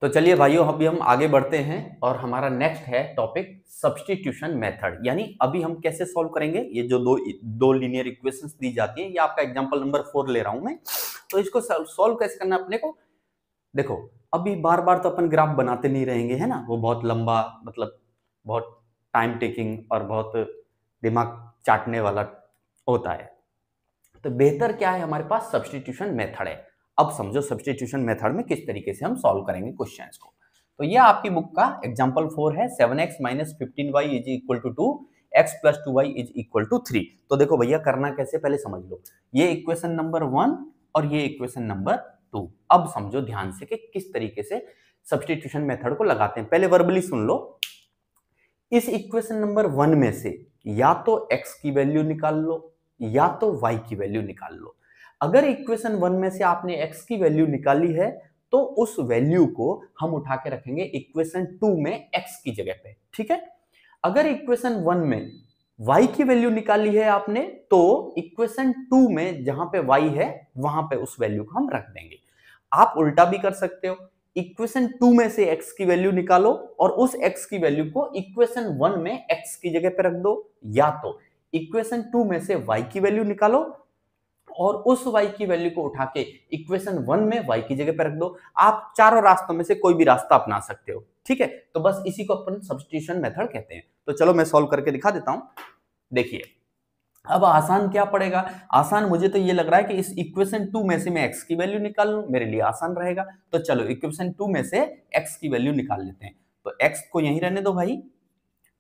तो चलिए भाइयों, अभी हम आगे बढ़ते हैं और हमारा नेक्स्ट है टॉपिक सब्स्टिट्यूशन मेथड। यानी अभी हम कैसे सॉल्व करेंगे ये जो दो लीनियर इक्वेशंस दी जाती हैं। ये आपका एग्जांपल नंबर 4 ले रहा हूं मैं। तो इसको सॉल्व कैसे करना है अपने को, देखो अभी बार बार तो अपन ग्राफ बनाते नहीं रहेंगे, है ना। वो बहुत लंबा, मतलब बहुत टाइम टेकिंग और बहुत दिमाग चाटने वाला होता है। तो बेहतर क्या है, हमारे पास सब्स्टिट्यूशन मेथड है। अब समझो सब्स्टिट्यूशन मेथड में किस तरीके से हम सॉल्व करेंगे क्वेश्चंस को। तो ये आपकी बुक का एग्जांपल 4 है। 7x माइनस 15y is equal to 2, x प्लस 2y इज इक्वल टू 3। तो देखो भैया, करना कैसे पहले समझ लो। ये इक्वेशन नंबर 1 और ये इक्वेशन नंबर 2। अब समझो ध्यान से कि किस तरीके से सब्स्टिट्यूशन मेथड को लगाते हैं। पहले वर्बली सुन लो। इस इक्वेशन नंबर 1 में से या तो x की वैल्यू निकाल लो या तो y की वैल्यू निकाल लो। अगर इक्वेशन 1 में से आपने x की वैल्यू निकाली है तो उस वैल्यू को हम उठा के रखेंगे इक्वेशन 2 में x की जगह पे, ठीक है। अगर इक्वेशन 1 में y की वैल्यू निकाली है आपने तो इक्वेशन 2 में जहां पे y है वहां पे उस वैल्यू को हम रख देंगे। आप उल्टा भी कर सकते हो, इक्वेशन 2 में से x की वैल्यू निकालो और उस x की वैल्यू को इक्वेशन 1 में x की जगह पे रख दो, या तो इक्वेशन 2 में से y की वैल्यू निकालो और उस y की वैल्यू को उठा के इक्वेशन 1 में y की जगह पे रख दो। आप चारों रास्तों में से कोई भी रास्ता अपना सकते हो, ठीक है। तो बस इसी को अपन सब्स्टिट्यूशन मेथड कहते हैं। तो चलो मैं सॉल्व करके दिखा देता हूं। देखिए अब आसान क्या पड़ेगा, आसान मुझे तो ये लग रहा है कि इस इक्वेशन 2 में से मैं x की वैल्यू निकाल लूं, मेरे लिए आसान रहेगा। तो चलो इक्वेशन 2 में से x की वैल्यू निकाल लेते हैं। तो x को यहीं रहने दो भाई,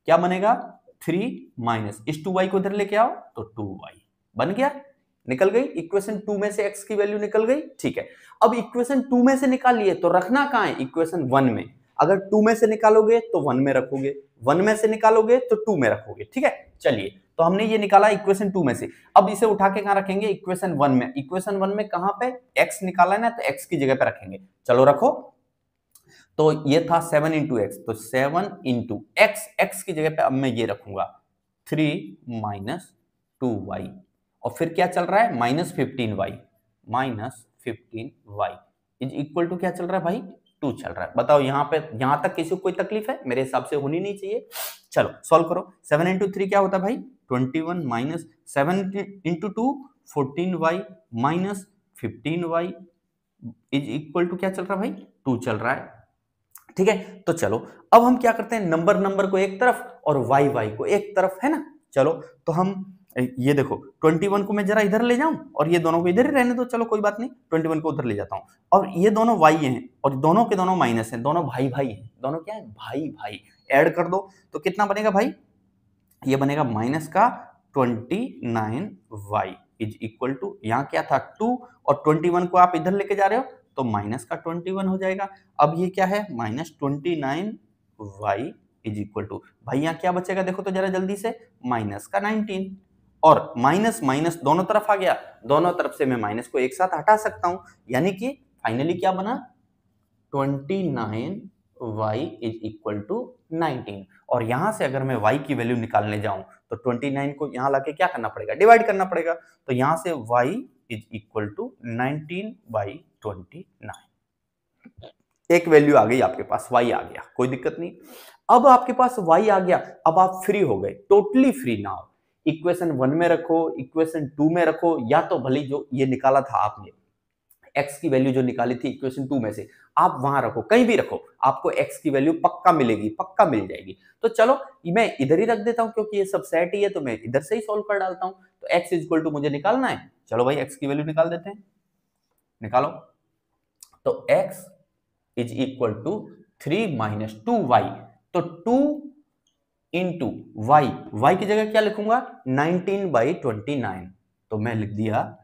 क्या बनेगा 3 माइनस इस 2y को इधर लेके आओ तो 2y बन गया। निकल गई इक्वेशन 2 में से x की वैल्यू निकल गई, ठीक है। अब इक्वेशन 2 में से निकाल लिए तो रखना कहां है, इक्वेशन 1 में। अगर 2 में से निकालोगे तो 1 में रखोगे, 1 में से निकालोगे तो 2 में रखोगे, ठीक है। चलिए तो हमने ये निकाला इक्वेशन 2 में से। अब इसे उठा के कहां रखेंगे, इक्वेशन 1 में। इक्वेशन 1 में कहां पे, x निकाला है ना, तो x की जगह पे रखेंगे। चलो रखो। तो ये था 7 इंटू एक्स, तो 7 इंटू एक्स, एक्स की जगह पे अब मैं ये रखूंगा 3 माइनस 2y और फिर क्या चल रहा है minus 15y, minus 15y is equal to क्या चल रहा है भाई 2 चल रहा है। बताओ यहाँ पे, यहां तक किसी को कोई तकलीफ है, मेरे हिसाब से होनी नहीं चाहिए। चलो सॉल्व करो। 7 इंटू 3 क्या होता है भाई 21 minus 7 into 2 14y minus 15y is equal to क्या चल रहा है भाई 2 चल रहा है, ठीक है। तो चलो अब हम क्या करते हैं, नंबर को एक तरफ और y को एक तरफ, है ना। चलो तो हम ये देखो 21 को मैं जरा इधर ले जाऊं और ये दोनों को इधर ही रहने दो, चलो कोई बात नहीं, 21 को उधर ले जाता हूं। और ये दोनों y हैं और दोनों के दोनों माइनस हैं, दोनों भाई भाई हैं, दोनों क्या है भाई भाई। ऐड कर दो तो कितना बनेगा भाई, ये बनेगा माइनस का 29y इज इक्वल टू, यहाँ क्या था 2 और 21 को आप इधर लेके जा रहे हो तो माइनस का 21 हो जाएगा। अब ये क्या है minus 29y is equal to, भाई यहाँ क्या बचेगा देखो तो जरा जल्दी से, माइनस का 19 और माइनस माइनस दोनों तरफ आ गया, दोनों तरफ से मैं माइनस को एक साथ हटा सकता हूं। यानी कि फाइनली क्या बना 29y इज इक्वल टू 19। और यहां से अगर मैं y की वैल्यू निकालने जाऊं तो 29 को यहां लाके क्या करना पड़ेगा, डिवाइड करना पड़ेगा। तो यहां से y इज इक्वल टू 19/29, एक वैल्यू आ गई आपके पास, y आ गया, कोई दिक्कत नहीं। अब आपके पास y आ गया, अब आप फ्री हो गए, टोटली फ्री नाउ। इक्वेशन 1 में रखो, इक्वेशन 2 में रखो, या तो भले जो ये निकाला था आपने x की वैल्यू जो निकाली थी इक्वेशन 2 में से, आप वहां रखो, कहीं भी रखो, आपको x की वैल्यू पक्का मिलेगी, पक्का मिल जाएगी। तो चलो मैं इधर ही रख देता हूं क्योंकि ये सब सेट ही है, तो मैं इधर से ही सॉल्व कर डालता हूं। तो x इक्वल टू मुझे निकालना है, चलो भाई x की वैल्यू निकाल देते हैं, निकालो। तो x is equal to 3 minus 2y, तो 2 इंटू y की जगह क्या लिखूंगा 19/29, तो मैं लिख दिया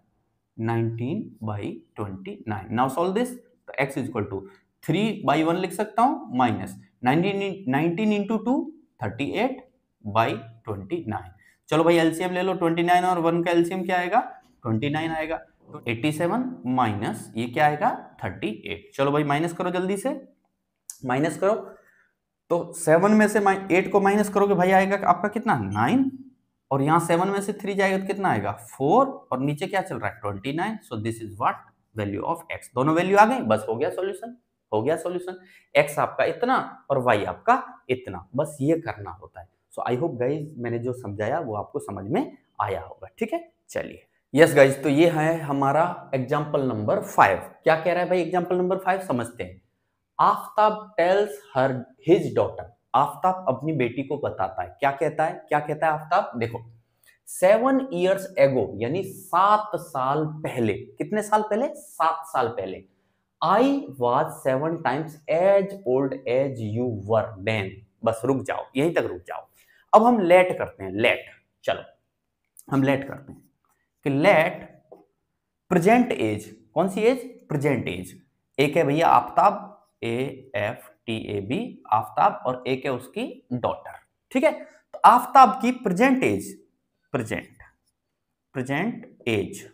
19/29। नाउ सॉल्व दिस, तो x इज इक्वल टू 3/1 लिख सकता हूं माइनस 19 इंटू 2 38/29। चलो भाई एलसीएम ले लो, 29 और 1 का एलसीएम क्या आएगा 29 आएगा। तो 87 माइनस ये क्या आएगा 38। चलो भाई माइनस करो जल्दी से, माइनस करो। तो 7 में से 8 को माइनस करोगे भाई आएगा आपका कितना 9, और यहां 7 में से 3 जाएगा तो कितना आएगा 4, और नीचे क्या चल रहा है 29। सो this is what value of x। दोनों वैल्यू आ गई, बस हो गया सॉल्यूशन। हो गया सॉल्यूशन। x आपका इतना और y आपका इतना, बस ये करना होता है। सो आई होप गाइज मैंने जो समझाया वो आपको समझ में आया होगा। ठीक है, चलिए यस गाइज, तो ये है हमारा एग्जाम्पल नंबर 5। क्या कह रहा है भाई एग्जाम्पल नंबर 5, समझते हैं। Aftab tells her his daughter, Aftab अपनी बेटी को बताता है, क्या कहता है, क्या कहता है आफ्ताब, देखो 7 years ago यानी 7 साल पहले, कितने साल पहले, 7 साल पहले, I was 7 times as old as you were then। बस रुक जाओ, यहीं तक रुक जाओ। अब हम लेट करते हैं, लेट, चलो हम लेट करते हैं कि लेट प्रेजेंट एज, कौन सी एज, प्रेजेंट एज। एक है भैया आफ्ताब, AFTAB आफ्ताब, और एक है उसकी डॉटर। ठीक है, तो आफ्ताब की प्रेजेंट एज, प्रेजेंट एज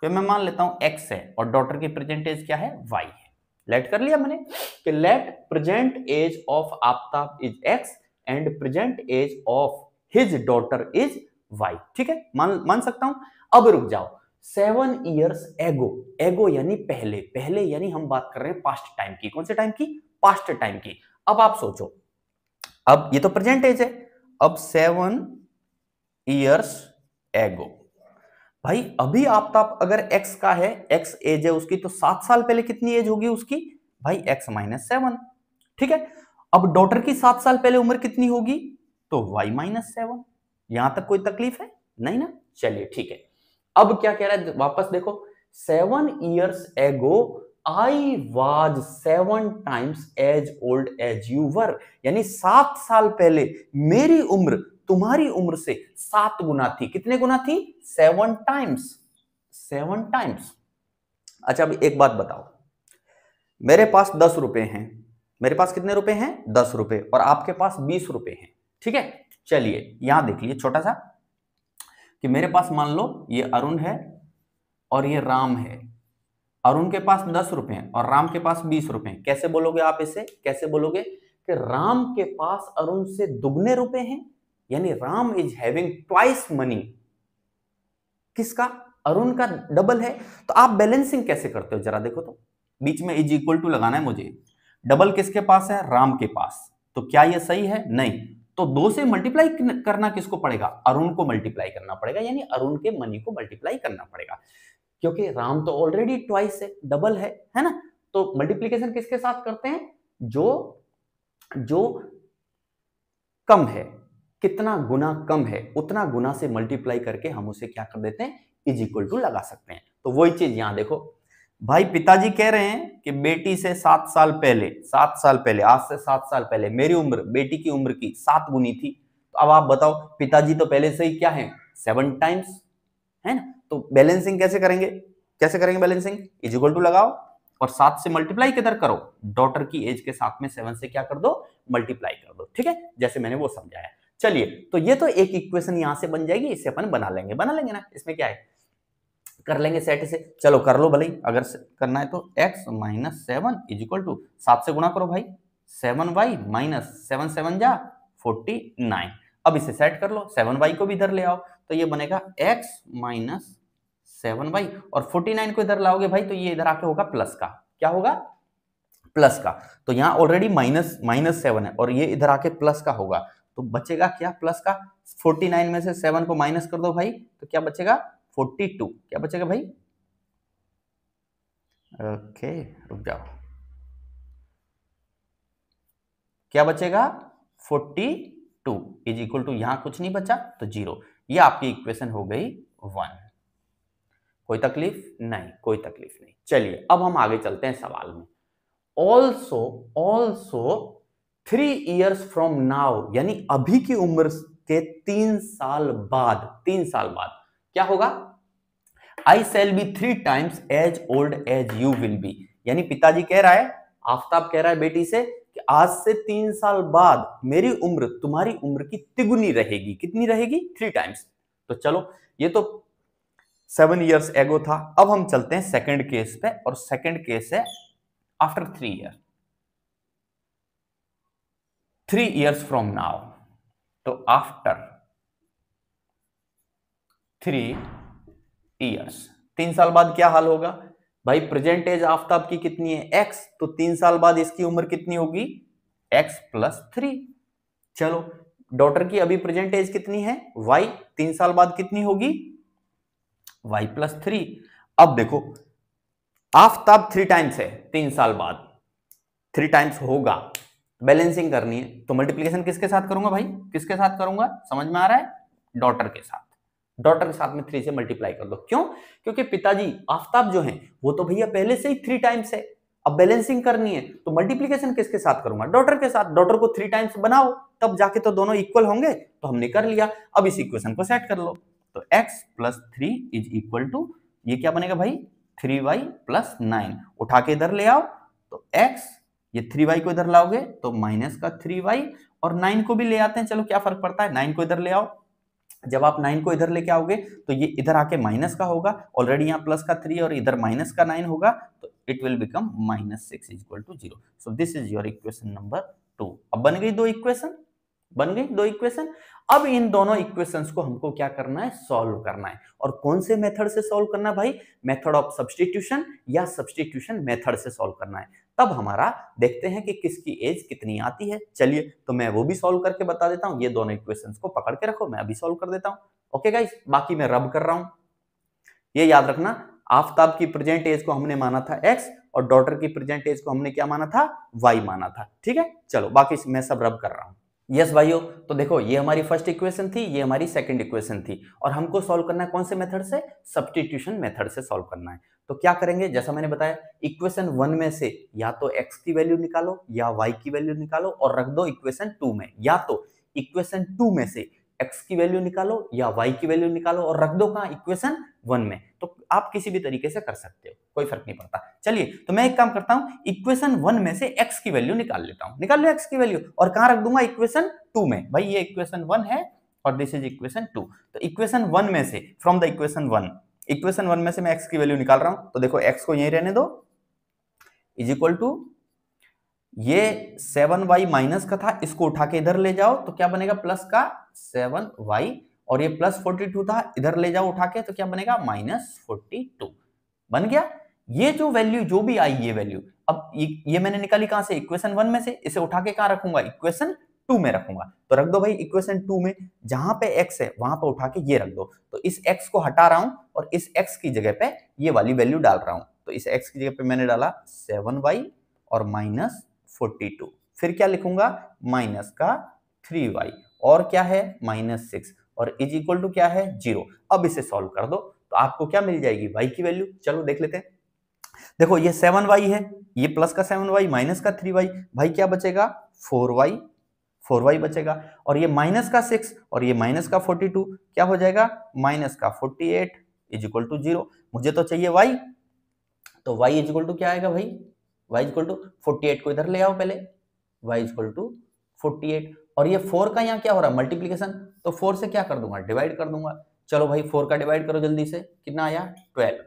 तो मैं मान लेता हूं x है, और डॉटर की प्रेजेंट एज क्या है, y है। लेट कर लिया मैंने कि let present age of Aftab is x and present age of his daughter is y। ठीक है, मान सकता हूं। अब रुक जाओ, 7 years ago, एगो यानी पहले, पहले यानी हम बात कर रहे हैं पास्ट टाइम की, कौन से टाइम की, पास्ट टाइम की। अब आप सोचो, अब ये तो प्रेजेंट एज है, अब 7 years ago, भाई अभी आफ्ताब अगर x का है, x एज है उसकी, तो 7 साल पहले कितनी एज होगी उसकी, भाई x - 7। ठीक है, अब डॉटर की 7 साल पहले उम्र कितनी होगी, तो y - 7। यहां तक कोई तकलीफ है नहीं ना, चलिए ठीक है। अब क्या कह रहा है, वापस देखो, 7 years ago I was 7 times as old as you were, यानी 7 साल पहले मेरी उम्र तुम्हारी उम्र से 7 गुना थी। कितने गुना थी, 7 टाइम्स, 7 टाइम्स। अच्छा अब एक बात बताओ, मेरे पास 10 रुपए हैं, मेरे पास कितने रुपए हैं, 10 रुपए, और आपके पास 20 रुपए हैं। ठीक है, चलिए यहां देख लीजिए छोटा सा कि मेरे पास मान लो ये अरुण है और ये राम है। अरुण के पास 10 रुपए हैं और राम के पास 20 रुपए हैं। कैसे बोलोगे आप इसे, कैसे बोलोगे कि राम के पास अरुण से दुगने रुपए हैं, यानी Ram is having twice money. किसका, अरुण का डबल है। तो आप बैलेंसिंग कैसे करते हो जरा देखो तो, बीच में इज इक्वल टू लगाना है मुझे। डबल किसके पास है, राम के पास, तो क्या ये सही है, नहीं। तो 2 से मल्टीप्लाई करना किसको पड़ेगा, अरुण को मल्टीप्लाई करना पड़ेगा, यानी अरुण के मनी को मल्टीप्लाई करना पड़ेगा, क्योंकि राम तो ऑलरेडी ट्वाइस है, डबल है ना। तो मल्टीप्लीकेशन किसके साथ करते हैं, जो कम है, कितना गुना कम है उतना गुना से मल्टीप्लाई करके हम उसे क्या कर देते हैं, इज इक्वल टू लगा सकते हैं। तो वही चीज यहां देखो, भाई पिताजी कह रहे हैं कि बेटी से 7 साल पहले, 7 साल पहले, आज से 7 साल पहले मेरी उम्र बेटी की उम्र की 7 गुनी थी। तो अब आप बताओ, पिताजी तो पहले से ही क्या है, 7 टाइम्स, है ना। तो बैलेंसिंग कैसे करेंगे, कैसे करेंगे बैलेंसिंग, इज इक्वल टू लगाओ और 7 से मल्टीप्लाई किधर करो, डॉटर की एज के साथ में 7 से क्या कर दो, मल्टीप्लाई कर दो। ठीक है, जैसे मैंने वो समझाया। चलिए, तो ये तो एक इक्वेशन यहां से बन जाएगी, इससे अपन बना लेंगे ना, इसमें क्या है, कर लेंगे सेट से। चलो कर लो भले, अगर करना है तो x - 7 इज इक्वल टू 7 से गुणा करो भाई, 7y - 7 7 जा 49। अब इसे सेट कर लो, 7y को भी इधर ले आओ, तो ये बनेगा x - 7y, और 49 को इधर लाओगे भाई तो ये इधर आके होगा प्लस का, क्या होगा, प्लस का। तो यहाँ ऑलरेडी -7 है और ये इधर आके प्लस का होगा, तो बचेगा क्या, प्लस का। 49 में से 7 को माइनस कर दो भाई, तो क्या बचेगा, 42। क्या बचेगा भाई, ओके रुक जाओ, क्या बचेगा, 42 इज इक्वल टू, यहां कुछ नहीं बचा तो 0। ये आपकी इक्वेशन हो गई 1। कोई तकलीफ नहीं, कोई तकलीफ नहीं। चलिए अब हम आगे चलते हैं सवाल में। ऑल्सो 3 years फ्रॉम नाउ, यानी अभी की उम्र के 3 साल बाद, 3 साल बाद क्या होगा, I shall be 3 times as old as you will be, यानी पिताजी कह रहा है, आफ्ताब कह रहा है बेटी से कि आज से 3 साल बाद मेरी उम्र तुम्हारी उम्र की तिगुनी रहेगी। कितनी रहेगी, 3 टाइम्स। तो चलो ये तो 7 years ago था। अब हम चलते हैं सेकंड केस पे, और सेकंड केस है after 3 years, 3 years from now. तो आफ्टर 3 years, 3 साल बाद क्या हाल होगा, भाई प्रेजेंट एज आफ्ताब की कितनी है x, तो 3 साल बाद इसकी उम्र कितनी होगी x प्लस 3। चलो डॉटर की अभी प्रेजेंट एज कितनी है y, 3 साल बाद कितनी होगी y प्लस 3। अब देखो आफ्ताब 3 टाइम्स है 3 साल बाद, 3 टाइम्स होगा, बैलेंसिंग करनी है तो मल्टीप्लीकेशन किसके साथ करूंगा भाई, किसके साथ करूंगा, समझ में आ रहा है, डॉटर के साथ। डॉटर के साथ में 3 से मल्टीप्लाई कर दो, क्यों, क्योंकि पिताजी आफ्ताब जो है वो तो भैया पहले से ही 3 टाइम्स है, अब बैलेंसिंग करनी है तो मल्टीप्लीकेशन किसके साथ करूंगा, डॉटर के साथ। डॉटर को 3 टाइम्स बनाओ तब जाके तो दोनों इक्वल होंगे, तो हमने कर लिया। अब इस इक्वेशन को सेट कर लो, तो x plus 3 is equal to, ये क्या बनेगा भाई 3y प्लस 9, उठा के इधर ले आओ तो x, ये 3y को इधर लाओगे तो माइनस का 3y, और 9 को भी ले आते हैं, चलो क्या फर्क पड़ता है, 9 को इधर ले आओ, जब आप 9 को इधर लेके आओगे तो ये इधर आके माइनस का होगा, ऑलरेडी यहाँ प्लस का 3 और इधर माइनस का 9 होगा, तो it will become -6 equal to 0। So this is your equation number 2। अब बन गई दो इक्वेशन, बन गई दो इक्वेशन। अब इन दोनों इक्वेशंस को हमको क्या करना है, सॉल्व करना है। और कौन से मेथड से सॉल्व करना है भाई, मेथड ऑफ सब्स्टिट्यूशन या सब्स्टिट्यूशन मेथड से सॉल्व करना है। तब हमारा देखते हैं कि किसकी एज कितनी आती है। चलिए तो मैं वो भी सॉल्व करके बता देता हूं, ये दोनों इक्वेशंस को पकड़ के रखो, मैं अभी सॉल्व कर देता हूं। ओके गाइस, बाकी मैं रब कर रहा हूं, ये याद रखना, आफ्ताब की प्रेजेंट एज को हमने माना था x और डॉटर की प्रेजेंट एज को हमने क्या माना था, y माना था। ठीक है, चलो बाकी मैं सब रब कर रहा हूं। यस भाइयों, तो देखो ये हमारी फर्स्ट इक्वेशन थी, ये हमारी सेकंड इक्वेशन थी, और हमको सॉल्व करना है कौन से मेथड से, सब्स्टिट्यूशन मेथड से सॉल्व करना है। तो क्या करेंगे, जैसा मैंने बताया, इक्वेशन 1 में से या तो x की वैल्यू निकालो या y की वैल्यू निकालो और रख दो इक्वेशन 2 में, या तो इक्वेशन 2 में से x की वैल्यू निकालो या y की वैल्यू निकालो और रख दो कहां, इक्वेशन 1 में। तो आप किसी भी तरीके से कर सकते हो, कोई फर्क नहीं पड़ता। चलिए तो मैं एक काम करता हूं, इक्वेशन 1 में से x की वैल्यू निकाल लेता हूं, निकाल लो x की वैल्यू, और कहां रख दूंगा, इक्वेशन 2 में। भाई ये इक्वेशन 1 है और दिस इज इक्वेशन 2, तो इक्वेशन 1 में से, फ्रॉम द इक्वेशन 1, इक्वेशन 1 में से मैं x की वैल्यू निकाल रहा हूं, तो देखो x को यहीं रहने दो, इज इक्वल टू, ये 7y माइनस का था, इसको उठा के इधर ले जाओ तो क्या बनेगा, प्लस का 7y, और ये प्लस 42 था, इधर ले जाओ उठा के तो क्या बनेगा, -42 बन गया। ये जो वैल्यू जो भी आई, ये वैल्यू अब ये मैंने निकाली कहां से, इक्वेशन 1 में से, इसे उठा के कहां रखूंगा, इक्वेशन 2 में रखूंगा। तो रख दो भाई इक्वेशन 2 में, जहां पे x है वहां पे उठा के ये रख दो, तो इस x को हटा रहा हूं और इस x की जगह पे ये वाली वैल्यू डाल रहा हूं, तो इस x की जगह पे मैंने डाला 7y और -42, फिर क्या लिखूंगा, माइनस का 3y, और क्या है -6, और इज इक्वल टू क्या है 0। अब इसे सॉल्व कर दो तो आपको क्या मिल जाएगी, y की वैल्यू। चलो देख लेते हैं, देखो ये 7y है, ये प्लस का 7y माइनस का 3y, भाई क्या बचेगा 4y बचेगा, और ये माइनस का 6 और ये माइनस का 42 क्या हो जाएगा, माइनस का 48 इज इक्वल टू 0। मुझे तो चाहिए y, तो y इज इक्वल टू क्या आएगा भाई, y इज इक्वल टू 48 को इधर ले आओ पहले, y इज इक्वल टू 48, और ये 4 का यहाँ क्या हो रहा है, मल्टीप्लीकेशन, तो 4 से क्या कर दूंगा, डिवाइड कर दूंगा। चलो भाई 4 का डिवाइड करो जल्दी से, कितना आया 12।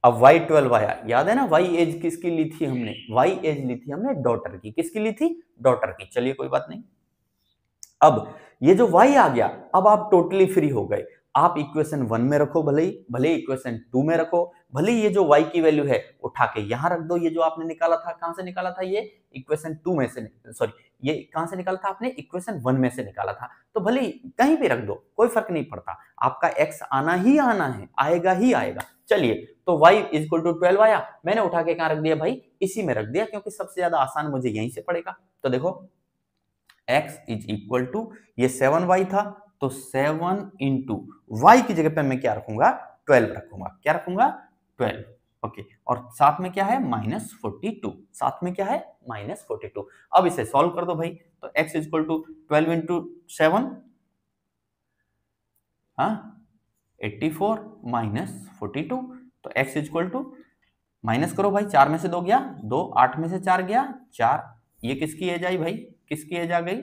अब y 12 आया, याद है ना y एज किसकी ली थी हमने, y एज ली थी हमने डॉटर की, किसकी ली थी, डॉटर की। चलिए कोई बात नहीं, अब ये जो y आ गया, अब आप टोटली फ्री हो गए, आप इक्वेशन 1 में रखो, भले इक्वेशन 2 में रखो, भले ये जो y की वैल्यू है उठा के यहां रख दो, ये जो आपने निकाला था, कहां से निकाला था, ये इक्वेशन 2 में से, सॉरी ये कहां से निकाला था आपने, इक्वेशन 1 में से निकाला था, तो भले कहीं भी रख दो, कोई फर्क नहीं पड़ता, आपका x आना ही आना है, आएगा ही आएगा। चलिए तो y इज इक्वल टू 12 आया, मैंने उठा के कहां रख दिया भाई, इसी में रख दिया, क्योंकि सबसे ज्यादा आसान मुझे यहीं से पड़ेगा। तो देखो x इज इक्वल टू, ये 7y था, तो 7 इंटू y की जगह पे मैं क्या रखूंगा, 12 रखूंगा, क्या रखूंगा 12, ओके, और साथ में क्या है -42, साथ में क्या है -42। अब इसे सॉल्व कर दो भाई, तो x is equal to 12 into 7, हाँ 84 -42, तो x is equal to, minus करो भाई, 4 में से 2 गया 2, 8 में से 4 गया 4, ये किसकी एज आई भाई, किसकी एज आ गई,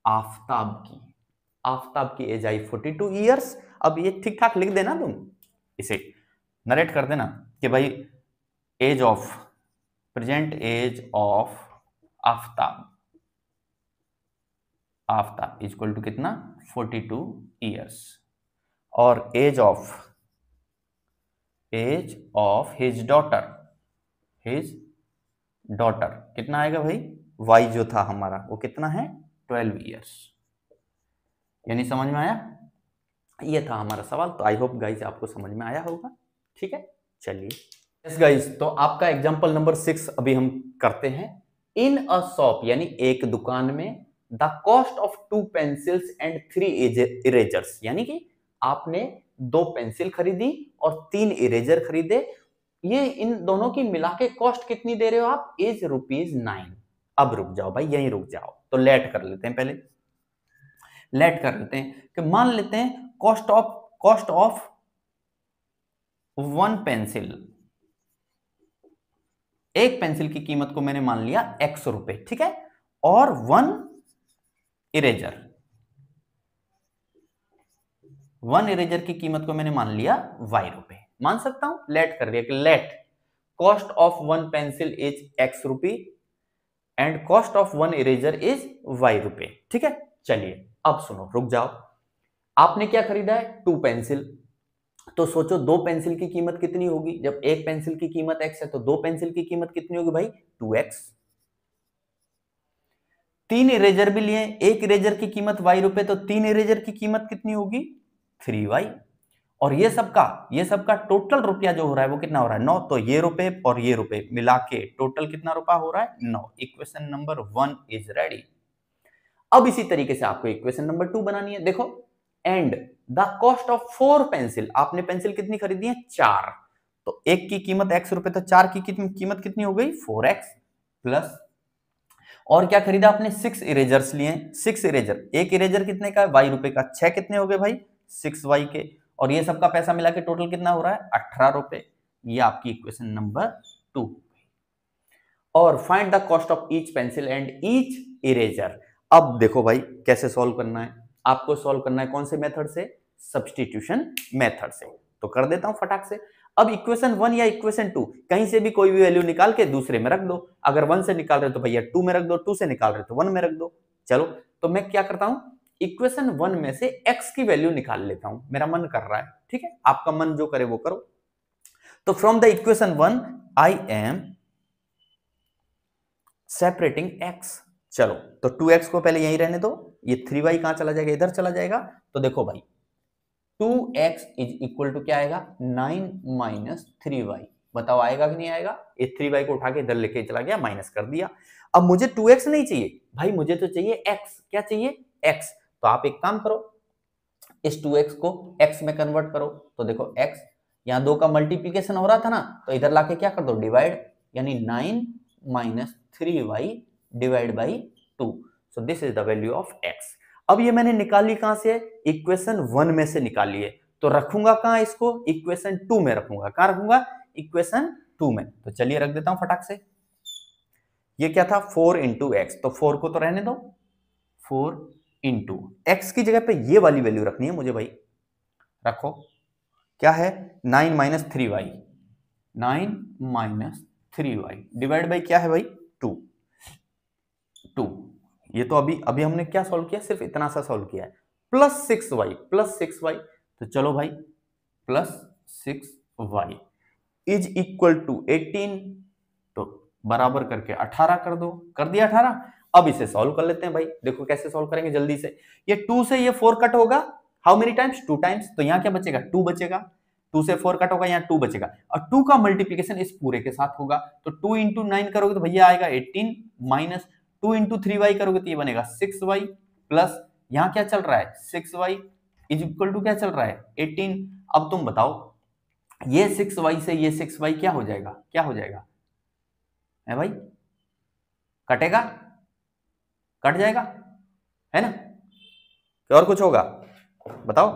आफ्ताब की, आफ्ताब की एज आई 42 ईयर्स। अब ये ठीक ठाक लिख देना, तुम इसे नरेट कर देना कि भाई age of, present age of Aftab, Aftab is equal to कितना 42 ईयर्स, और age of age of his daughter, his daughter कितना आएगा भाई, वाई जो था हमारा वो कितना है 12 ईयर्स। यानी समझ में आया, ये था हमारा सवाल। तो आई होप गाइज आपको समझ में आया होगा। ठीक है, चलिए यस गाइज, तो आपका एग्जांपल नंबर 6 अभी हम करते हैं। इन अ शॉप यानी एक दुकान में, the cost of 2 pencils and 3 erasers, यानी कि आपने 2 पेंसिल खरीदी और 3 इरेजर खरीदे, ये इन दोनों की मिला के कॉस्ट कितनी दे रहे हो आप, इज ₹9। अब रुक जाओ भाई, यहीं रुक जाओ, तो लेट कर लेते हैं, पहले लेट कर लेते हैं कि मान लेते हैं कॉस्ट ऑफ 1 पेंसिल, एक पेंसिल की कीमत को मैंने मान लिया x रुपए, ठीक है, और 1 इरेजर, 1 इरेजर की कीमत को मैंने मान लिया y रुपए। मान सकता हूं, लेट कर दिया कि let cost of 1 pencil is x rupee and cost of 1 eraser is y रुपए। ठीक है, चलिए अब सुनो, रुक जाओ। आपने क्या खरीदा है, 2 पेंसिल, तो सोचो 2 पेंसिल की कीमत कितनी होगी, जब एक पेंसिल की कीमत x है तो 2 पेंसिल की कीमत कितनी होगी भाई, 2x। 3 इरेजर भी लिए, एक इरेजर की कीमत y रुपए, तो 3 इरेजर की कीमत कितनी होगी 3y। और ये सबका टोटल रुपया जो हो रहा है वो कितना हो रहा है 9, तो ये रुपए और ये रुपए मिला के टोटल कितना रुपया हो रहा है 9। Equation number 1 is ready. अब इसी तरीके से आपको इक्वेशन नंबर 2 बनानी है। देखो, and the cost of 4 pencil, आपने पेंसिल कितनी खरीदी है 4, तो एक की कीमत x रुपए, तो 4 की कीमत कितनी हो गई 4x प्लस, और क्या खरीदा आपने 6 इरेजर्स लिए, 6 इरेजर, एक इरेजर कितने का है y रुपए का, 6 कितने हो गए भाई 6y के, और ये सबका पैसा मिला के टोटल कितना हो रहा है 18 रुपए। ये आपकी इक्वेशन नंबर 2। और find the cost of each pencil and each eraser. अब देखो भाई कैसे सॉल्व करना है, आपको सॉल्व करना है कौन से मेथड से, सब्स्टिट्यूशन मेथड से। तो कर देता हूं फटाक से। अब इक्वेशन 1 या इक्वेशन 2 कहीं से भी कोई भी वैल्यू निकाल के दूसरे में रख दो, अगर 1 से निकाल रहे हो तो भैया 2 में रख दो, 2 से निकाल रहे हो तो 1 में रख दो। चलो, तो मैं क्या करता हूं, इक्वेशन 1 में से x की वैल्यू निकाल लेता हूं, मेरा मन कर रहा है, ठीक है, आपका मन जो करे वो करो। तो from the equation 1 I am separating x। चलो, तो 2x को पहले यहीं रहने दो, ये 3y कहां चला जाएगा, इधर चला जाएगा। तो देखो भाई 2x इज इक्वल टू क्या आएगा 9 माइनस 3y, बताओ आएगा कि नहीं आएगा। ये 3y को उठा के इधर लेके चला गया, माइनस कर दिया। अब मुझे 2x नहीं चाहिए भाई, मुझे तो चाहिए x। क्या चाहिए x, तो आप एक काम करो, इस 2x को x में कन्वर्ट करो। तो देखो x, यहां 2 का मल्टीप्लीकेशन हो रहा था ना, तो इधर लाके क्या कर दो डिवाइड, यानी 9 minus 3y divide by 2। So this is the value of x। अब ये मैंने निकाली कहां से, इक्वेशन 1 में से निकाली है, तो रखूंगा कहां इसको, इक्वेशन 2 में रखूंगा। कहां रखूंगा, इक्वेशन 2 में। तो चलिए रख देता हूं फटाक से। ये क्या था 4 इंटू एक्स, तो 4 को तो रहने दो, 4 इंटू एक्स की जगह पे ये वाली वैल्यू रखनी है मुझे भाई, रखो। क्या है 9 minus 3y, 9 minus 3y divide by क्या है भाई 2। ये तो अभी हमने क्या सॉल्व किया, सिर्फ इतना सा सॉल्व किया है, प्लस 6y। तो चलो भाई plus 6y is equal to 18, तो बराबर करके 18 कर दो, कर दिया 18। अब इसे सॉल्व कर लेते हैं भाई, देखो कैसे सॉल्व करेंगे जल्दी से। ये 2 से ये 4 कट होगा, हाउ मेनी टाइम्स 2 टाइम्स, तो यहां क्या बचेगा 2 बचेगा। 2 से 4 कट होगा, यहाँ 2 बचेगा, और 2 का मल्टीप्लीकेशन इस पूरे के साथ होगा, तो 2 इंटू 9 करोगे तो भैया आएगा 18 माइनस 2 इंटू 3y करोगे तो ये बनेगा 6y प्लस यहाँ क्या चल रहा है 6y इज इक्वल टू क्या चल रहा है 18। अब तुम बताओ ये 6y से ये 6y क्या हो जाएगा, क्या हो जाएगा है भाई, कटेगा, कट जाएगा है ना, क्या और कुछ होगा बताओ।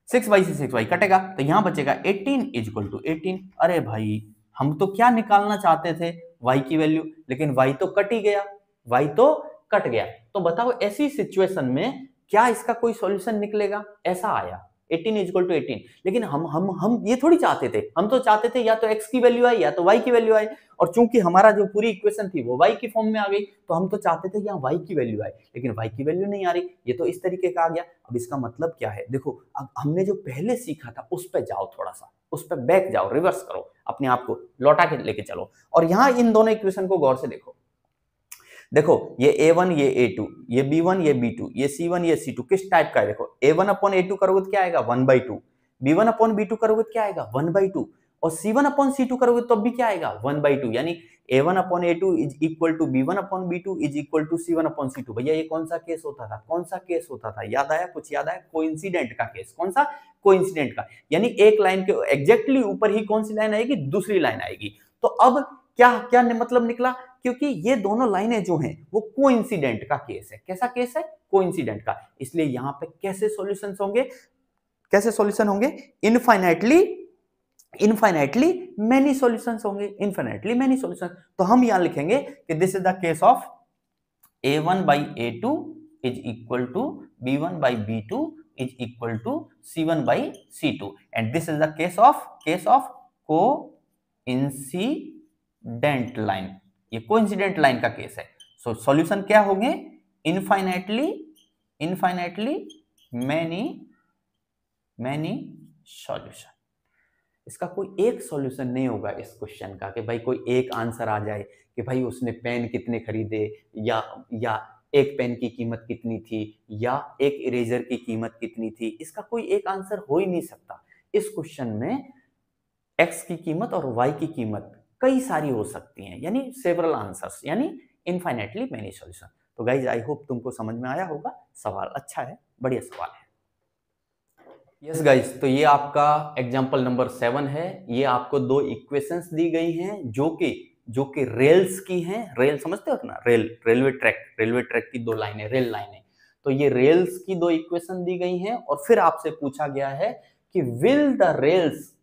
6y से 6y कटेगा, तो यहां बचेगा 18 इज इक्वल टू 18। अरे भाई हम तो क्या निकालना चाहते थे y की वैल्यू, लेकिन y तो कट ही गया, y तो कट गया। तो बताओ ऐसी सिचुएशन में क्या इसका कोई सॉल्यूशन निकलेगा, ऐसा आया 18 इज इक्वल टू 18। लेकिन हम ये थोड़ी चाहते थे, हम तो चाहते थे या तो x की वैल्यू आए या तो y की वैल्यू आए, और चूंकि हमारा जो पूरी इक्वेशन थी वो y की फॉर्म में आ गई, तो हम तो चाहते थे यहाँ y की वैल्यू आए, लेकिन y की वैल्यू नहीं आ रही, ये तो इस तरीके का आ गया। अब इसका मतलब क्या है, देखो अब हमने जो पहले सीखा था उस पर जाओ, थोड़ा सा उस पर बैक जाओ, रिवर्स करो, अपने आप को लौटा के लेके चलो। और यहां इन दोनों इक्वेशन को गौर से देखो। देखो ये A1 ये A2, ये B1 ये B2, ये C1 ये C2 किस टाइप का है? देखो A1 अपॉन A2 करोगे तो क्या आएगा 1/2, B1 अपॉन B2 करोगे तो क्या आएगा 1/2, और C1 अपॉन C2 करोगे तो भी क्या आएगा 1/2। यानी A1 upon A2 is equal to B1 upon B2 is equal to C1 upon C2। भैया ये कौन सा केस होता था? कौन सा केस होता था? याद आया? कुछ याद आया? कोइंसिडेंट का केस। कौन सा? कोइंसिडेंट का। यानी एक लाइन के एग्जैक्टली ऊपर ही कौन सी लाइन आएगी? दूसरी लाइन आएगी। तो अब क्या क्या मतलब निकला? क्योंकि ये दोनों लाइनें जो हैं वो कोइंसिडेंट का केस है। कैसा केस है? कोइंसिडेंट का। इसलिए यहां पे कैसे सॉल्यूशंस होंगे? कैसे सॉल्यूशन होंगे? इनफाइनाइटली मेनी सॉल्यूशंस होंगे, इनफाइनाइटली मेनी सॉल्यूशन। तो हम यहां लिखेंगे कि this is the case of A1 by A2 is equal to B1 by B2 is equal to C1 by C2, and this is the case of coincident line. ये coincident line का case है। So solution क्या होंगे? Infinitely many solution. इसका कोई एक solution नहीं होगा इस क्वेश्चन का कि भाई कोई एक आंसर आ जाए कि भाई उसने पेन कितने खरीदे, या एक पेन की कीमत कितनी थी, या एक इरेजर की कीमत कितनी थी। इसका कोई एक आंसर हो ही नहीं सकता। इस क्वेश्चन में x की कीमत और y की कीमत कई सारी हो सकती हैं, यानी सेवरल आंसर्स, यानी इनफाइनाइटली मेनी सॉल्यूशन। तो गाइज आई होप तुमको समझ में आया होगा। सवाल अच्छा है, बढ़िया सवाल है। यस गाइज, तो ये आपका एग्जाम्पल नंबर 7 है। ये आपको दो इक्वेशंस दी गई हैं जो कि रेल्स की हैं। रेल समझते हो ना? रेलवे ट्रैक की दो लाइनें, रेल लाइनें। तो ये रेल्स की दो इक्वेशन दी गई हैं और फिर आपसे पूछा गया है कि will the rails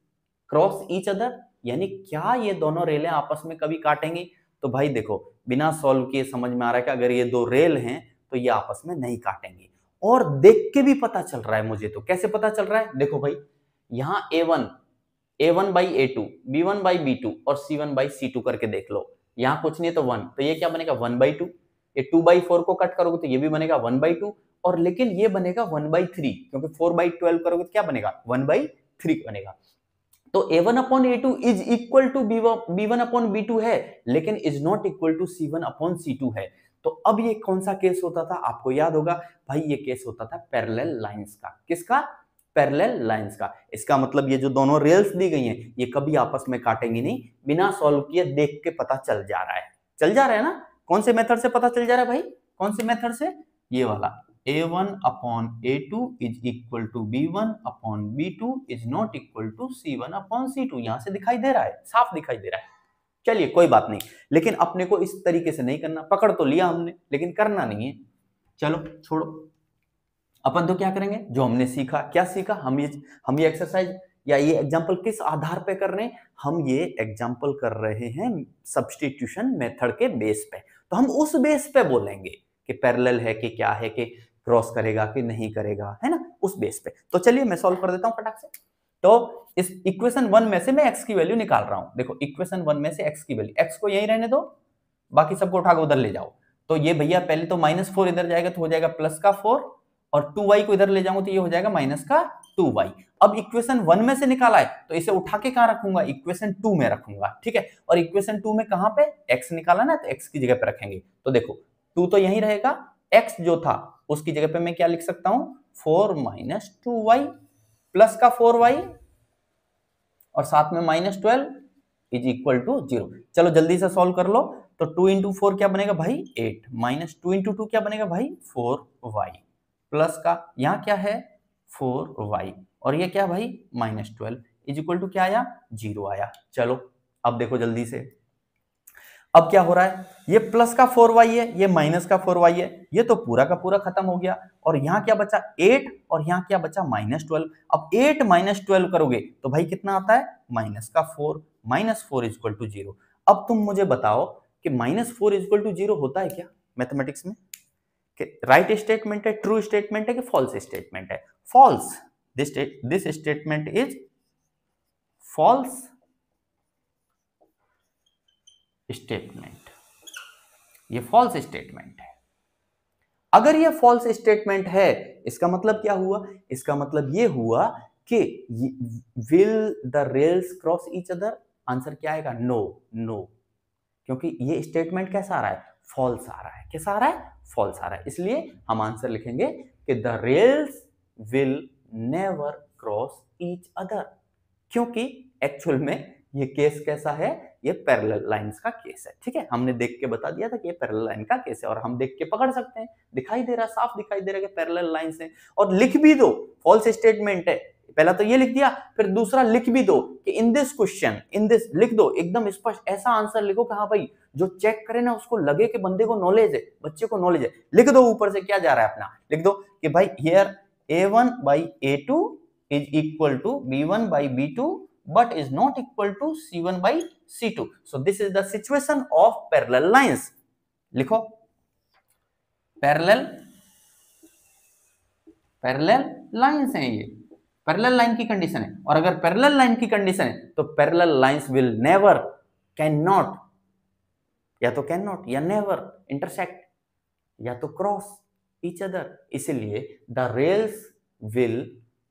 cross each other, यानी क्या ये दोनों रेलें आपस में कभी काटेंगी? तो भाई देखो, बिना सॉल्व किए समझ में आ रहा है कि अगर ये दो रेल हैं तो ये आपस में नहीं काटेंगी। और देख के भी पता चल रहा है मुझे। तो कैसे पता चल रहा है? देखो भाई, यहां A1 by A2, B1 by B2 और C1 by C2 करके देख लो। यहां कुछ नहीं तो 1, तो ये क्या बनेगा 1/2। ये 2/4 को कट करोगे तो ये भी बनेगा 1/2, और लेकिन ये बनेगा 1/3, क्योंकि 4/12 करोगे तो क्या बनेगा 1/3 बनेगा। तो A1 upon A2 is equal to B1 upon B2 है, लेकिन is not equal to C1 upon C2 है। तो अब ये कौन सा केस होता था? आपको याद होगा भाई, ये केस होता था पैरेलल लाइंस का। किसका? पैरेलल लाइंस का। इसका मतलब ये जो दोनों रेल्स दी गई हैं ये कभी आपस में काटेंगी नहीं। बिना सॉल्व किए देख के पता चल जा रहा है ना? कौन से मेथड से पता चल जा रहा है भाई? कौन से मेथड से? ये वाला A1 upon A2 is equal to B1 upon B2 is not equal to C1 upon C2। यहां से दिखाई दे रहा है, साफ दिखाई दे रहा है। चलिए कोई बात नहीं, लेकिन अपने को इस तरीके से नहीं करना। पकड़ तो लिया हमने, लेकिन करना नहीं है। चलो छोड़ो, अपन तो क्या करेंगे जो हमने सीखा। क्या सीखा? हम ये एक्सरसाइज या ये एग्जाम्पल किस आधार पे कर रहे हैं? हम ये एग्जाम्पल कर रहे हैं सब्स्टिट्यूशन मेथड के बेस पे। तो हम उस बेस पे बोलेंगे कि पैरेलल है कि क्या है, कि क्रॉस करेगा कि नहीं करेगा, है ना, उस बेस पे। तो चलिए मैं सॉल्व कर देता हूं फटाक से। तो इस इक्वेशन 1 में से मैं x की वैल्यू निकाल रहा हूं। देखो इक्वेशन 1 में से x की वैल्यू, x को यहीं रहने दो, बाकी सबको उठा के उधर ले जाओ। तो ये भैया पहले तो -4 इधर जाएगा तो हो जाएगा +4, और 2y को इधर ले जाऊंगा तो ये हो जाएगा -2y। अब इक्वेशन 1 में से निकाला है तो इसे उठा के कहां रखूंगा? इक्वेशन 2 में रखूंगा, ठीक है। और इक्वेशन 2 में कहां पे x निकाला ना, तो x की जगह पे रखेंगे। तो देखो 2 तो यहीं रहेगा, x जो था उसकी जगह पे मैं क्या लिख सकता हूं? 4 - 2y प्लस का 4y और साथ में -12 इज इक्वल टू 0। चलो जल्दी से सॉल्व कर लो। तो 2 × 4 क्या बनेगा भाई? 8, -2 × 2 क्या बनेगा भाई? 4y, प्लस का यहाँ क्या है 4y, और ये क्या भाई -12 इज इक्वल टू क्या आया? 0 आया। चलो अब देखो जल्दी से, अब क्या हो रहा है? ये प्लस का 4y है, ये माइनस का 4y है, ये तो पूरा का पूरा खत्म हो गया। और यहाँ क्या बचा? 8, और यहाँ क्या बचा? -12। अब 8 - 12 करोगे तो भाई कितना आता है? -4, -4 इज इक्वल टू 0। अब तुम मुझे बताओ कि -4 इज इक्वल टू 0 होता है क्या मैथमेटिक्स में? राइट स्टेटमेंट है, ट्रू स्टेटमेंट है कि फॉल्स स्टेटमेंट है? False. This statement is false statement. ये फॉल्स स्टेटमेंट है। अगर ये फॉल्स स्टेटमेंट है, इसका मतलब क्या हुआ? इसका मतलब ये हुआ कि will the rails cross each other, answer क्या आएगा? नो, नो, क्योंकि ये स्टेटमेंट कैसा आ रहा है? फॉल्स आ रहा है। कैसा आ रहा है? फॉल्स आ रहा है। इसलिए हम आंसर लिखेंगे कि the rails will never cross each other, क्योंकि एक्चुअल में ये केस कैसा है? ये पैरेलल लाइंस का केस है। ठीक है, हमने देख के बता दिया था कि ये पैरेलल लाइन का केस है और हम देख के पकड़ सकते हैं। दिखाई दे रहा, साफ दिखाई दे रहा है कि पैरेलल लाइंस है। और लिख भी दो, फॉल्स स्टेटमेंट है। पहला तो ये लिख दिया, फिर दूसरा लिख भी दो कि in this question, in this लिख दो एकदम स्पष्ट, ऐसा आंसर लिखो कि हाँ भाई जो चेक करे ना उसको लगे कि बंदे को नॉलेज है, बच्चे को नॉलेज है। लिख दो ऊपर से क्या जा रहा है अपना, लिख दो कि भाई here a1 by a2 is equal to b1 by b2 but is not equal to c1 by c2. So this is the situation of parallel lines. लिखो पैरेलल लाइंस हैं, ये पैरेलल लाइन की कंडीशन है। और अगर parallel line की condition है तो parallel lines will never, can not, या तो कैन नॉट या नेवर इंटरसेक्ट या तो क्रॉस ईच अदर, इसलिए the rails will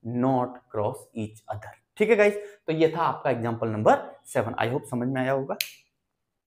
not cross each other. ठीक है गाइस, तो ये था आपका एग्जांपल नंबर 7। आई होप समझ में आया होगा।